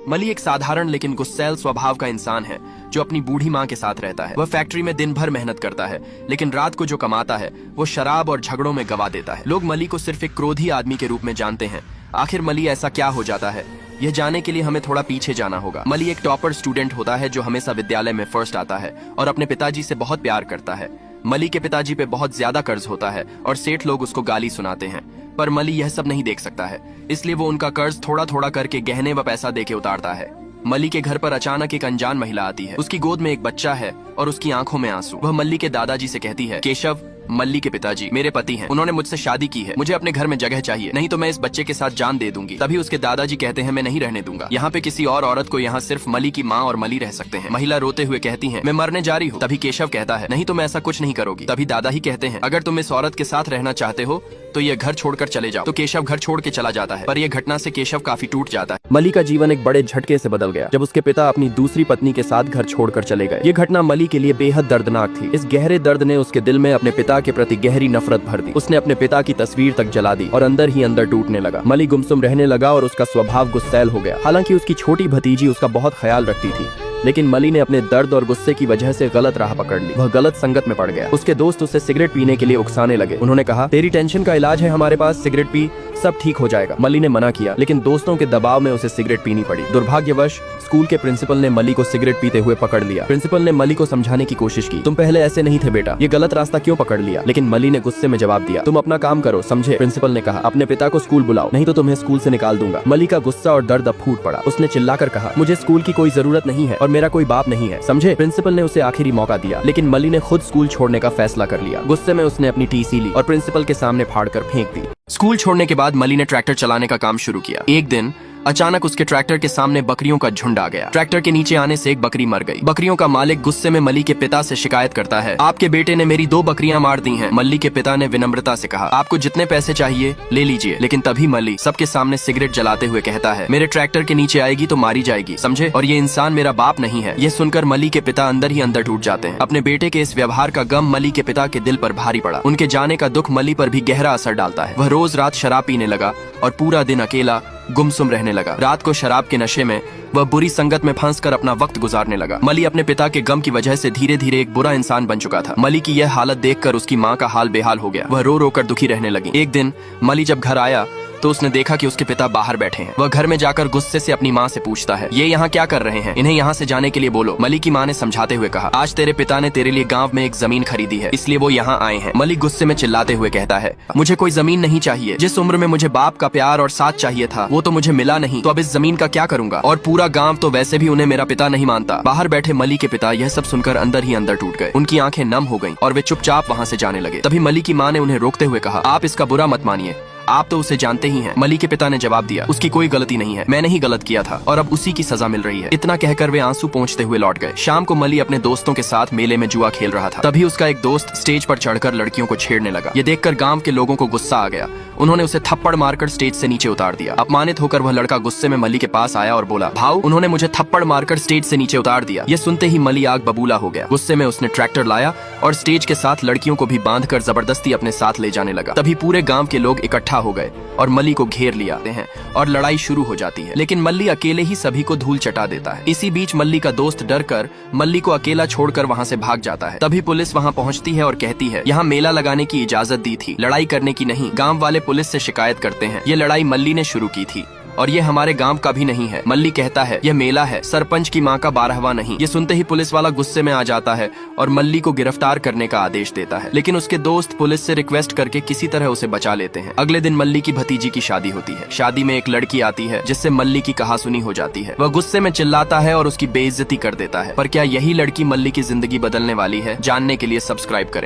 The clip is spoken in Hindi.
मली एक साधारण लेकिन गुस्सैल स्वभाव का इंसान है जो अपनी बूढ़ी माँ के साथ रहता है। वह फैक्ट्री में दिन भर मेहनत करता है, लेकिन रात को जो कमाता है वो शराब और झगड़ों में गवा देता है। लोग मली को सिर्फ एक क्रोधी आदमी के रूप में जानते हैं। आखिर मली ऐसा क्या हो जाता है, यह जानने के लिए हमें थोड़ा पीछे जाना होगा। मली एक टॉपर स्टूडेंट होता है जो हमेशा विद्यालय में फर्स्ट आता है और अपने पिताजी से बहुत प्यार करता है। मली के पिताजी पे बहुत ज्यादा कर्ज होता है और सेठ लोग उसको गाली सुनाते हैं, पर मली यह सब नहीं देख सकता है, इसलिए वो उनका कर्ज थोड़ा थोड़ा करके गहने व पैसा देके उतारता है। मली के घर पर अचानक एक अनजान महिला आती है। उसकी गोद में एक बच्चा है और उसकी आंखों में आंसू। वह मल्ली के दादाजी से कहती है, केशव, मल्ली के पिताजी मेरे पति हैं, उन्होंने मुझसे शादी की है, मुझे अपने घर में जगह चाहिए, नहीं तो मैं इस बच्चे के साथ जान दे दूंगी। तभी उसके दादाजी कहते हैं, मैं नहीं रहने दूंगा, यहाँ पे किसी और औरत को, यहाँ सिर्फ मली की माँ और मली रह सकते हैं। महिला रोते हुए कहती है, मैं मरने जा रही हूँ। तभी केशव कहता है, नहीं तो मैं ऐसा कुछ नहीं करोगी। तभी दादा ही कहते हैं, अगर तुम इस औरत के साथ रहना चाहते हो तो ये घर छोड़कर चले जाओ। तो केशव घर छोड़ के चला जाता है, पर यह घटना से केशव काफी टूट जाता है। मली का जीवन एक बड़े झटके से बदल गया जब उसके पिता अपनी दूसरी पत्नी के साथ घर छोड़कर चले गए। ये घटना मली के लिए बेहद दर्दनाक थी। इस गहरे दर्द ने उसके दिल में अपने पिता के प्रति गहरी नफरत भर दी। उसने अपने पिता की तस्वीर तक जला दी और अंदर ही अंदर टूटने लगा। मली गुमसुम रहने लगा और उसका स्वभाव गुस्सैल हो गया। हालांकि उसकी छोटी भतीजी उसका बहुत ख्याल रखती थी, लेकिन मली ने अपने दर्द और गुस्से की वजह से गलत राह पकड़ ली। वह गलत संगत में पड़ गया। उसके दोस्त उसे सिगरेट पीने के लिए उकसाने लगे। उन्होंने कहा, तेरी टेंशन का इलाज है हमारे पास, सिगरेट पी, सब ठीक हो जाएगा। मली ने मना किया, लेकिन दोस्तों के दबाव में उसे सिगरेट पीनी पड़ी। दुर्भाग्यवश स्कूल के प्रिंसिपल ने मली को सिगरेट पीते हुए पकड़ लिया। प्रिंसिपल ने मली को समझाने की कोशिश की, तुम पहले ऐसे नहीं थे बेटा, ये गलत रास्ता क्यों पकड़ लिया? लेकिन मली ने गुस्से में जवाब दिया, तुम अपना काम करो, समझे? प्रिंसिपल ने कहा, अपने पिता को स्कूल बुलाओ, नहीं तो तुम्हें स्कूल से निकाल दूंगा। मली का गुस्सा और दर्द अब फूट पड़ा। उसने चिल्लाकर कहा, मुझे स्कूल की कोई जरूरत नहीं है और मेरा कोई बाप नहीं है, समझे? प्रिंसिपल ने उसे आखिरी मौका दिया, लेकिन मली ने खुद स्कूल छोड़ने का फैसला कर लिया। गुस्से में उसने अपनी टीसी ली और प्रिंसिपल के सामने फाड़कर फेंक दी। स्कूल छोड़ने के बाद मली ने ट्रैक्टर चलाने का काम शुरू किया। एक दिन अचानक उसके ट्रैक्टर के सामने बकरियों का झुंड आ गया। ट्रैक्टर के नीचे आने से एक बकरी मर गई। बकरियों का मालिक गुस्से में मली के पिता से शिकायत करता है, आपके बेटे ने मेरी 2 बकरियां मार दी हैं। मली के पिता ने विनम्रता से कहा, आपको जितने पैसे चाहिए ले लीजिए। लेकिन तभी मली सबके सामने सिगरेट जलाते हुए कहता है, मेरे ट्रैक्टर के नीचे आएगी तो मारी जाएगी, समझे? और ये इंसान मेरा बाप नहीं है। ये सुनकर मली के पिता अंदर ही अंदर टूट जाते हैं। अपने बेटे के इस व्यवहार का गम मली के पिता के दिल पर भारी पड़ा। उनके जाने का दुख मली पर भी गहरा असर डालता है। वह रोज रात शराब पीने लगा और पूरा दिन अकेला गुमसुम रहने लगा। रात को शराब के नशे में वह बुरी संगत में फंसकर अपना वक्त गुजारने लगा। मली अपने पिता के गम की वजह से धीरे धीरे एक बुरा इंसान बन चुका था। मली की यह हालत देखकर उसकी माँ का हाल बेहाल हो गया। वह रो रो कर दुखी रहने लगी। एक दिन मली जब घर आया तो उसने देखा कि उसके पिता बाहर बैठे हैं। वह घर में जाकर गुस्से से अपनी माँ से पूछता है, ये यहाँ क्या कर रहे हैं? इन्हें यहाँ से जाने के लिए बोलो। मली की माँ ने समझाते हुए कहा, आज तेरे पिता ने तेरे लिए गांव में एक जमीन खरीदी है, इसलिए वो यहाँ आए हैं। मली गुस्से में चिल्लाते हुए कहता है, मुझे कोई जमीन नहीं चाहिए। जिस उम्र में मुझे बाप का प्यार और साथ चाहिए था वो तो मुझे मिला नहीं, तो अब इस जमीन का क्या करूंगा? और पूरा गाँव तो वैसे भी उन्हें मेरा पिता नहीं मानता। बाहर बैठे मली के पिता यह सब सुनकर अंदर ही अंदर टूट गए। उनकी आंखें नम हो गईं और वे चुपचाप वहाँ से जाने लगे। तभी मली की माँ ने उन्हें रोकते हुए कहा, आप इसका बुरा मत मानिए, आप तो उसे जानते ही हैं। मली के पिता ने जवाब दिया, उसकी कोई गलती नहीं है, मैंने ही गलत किया था और अब उसी की सजा मिल रही है। इतना कहकर वे आंसू पोंछते हुए लौट गए। शाम को मली अपने दोस्तों के साथ मेले में जुआ खेल रहा था। तभी उसका एक दोस्त स्टेज पर चढ़कर लड़कियों को छेड़ने लगा। ये देखकर गांव के लोगों को गुस्सा आ गया। उन्होंने उसे थप्पड़ मारकर स्टेज से नीचे उतार दिया। अपमानित होकर वह लड़का गुस्से में मली के पास आया और बोला, भाऊ, उन्होंने मुझे थप्पड़ मारकर स्टेज से नीचे उतार दिया। ये सुनते ही मली आग बबूला हो गया। गुस्से में उसने ट्रैक्टर लाया और स्टेज के साथ लड़कियों को भी बांधकर जबरदस्ती अपने साथ ले जाने लगा। तभी पूरे गांव के लोग इकट्ठा हो गए और मली को घेर लिया हैं और लड़ाई शुरू हो जाती है। लेकिन मल्ली अकेले ही सभी को धूल चटा देता है। इसी बीच मल्ली का दोस्त डरकर मल्ली को अकेला छोड़कर वहाँ से भाग जाता है। तभी पुलिस वहाँ पहुँचती है और कहती है, यहाँ मेला लगाने की इजाजत दी थी, लड़ाई करने की नहीं। गांव वाले पुलिस से शिकायत करते हैं, ये लड़ाई मल्ली ने शुरू की थी और ये हमारे गांव का भी नहीं है। मल्ली कहता है, यह मेला है, सरपंच की माँ का 12वां नहीं। ये सुनते ही पुलिस वाला गुस्से में आ जाता है और मल्ली को गिरफ्तार करने का आदेश देता है। लेकिन उसके दोस्त पुलिस से रिक्वेस्ट करके किसी तरह उसे बचा लेते हैं। अगले दिन मल्ली की भतीजी की शादी होती है। शादी में एक लड़की आती है जिससे मल्ली की कहासुनी हो जाती है। वह गुस्से में चिल्लाता है और उसकी बेइज्जती कर देता है। पर क्या यही लड़की मल्ली की जिंदगी बदलने वाली है? जानने के लिए सब्सक्राइब करें।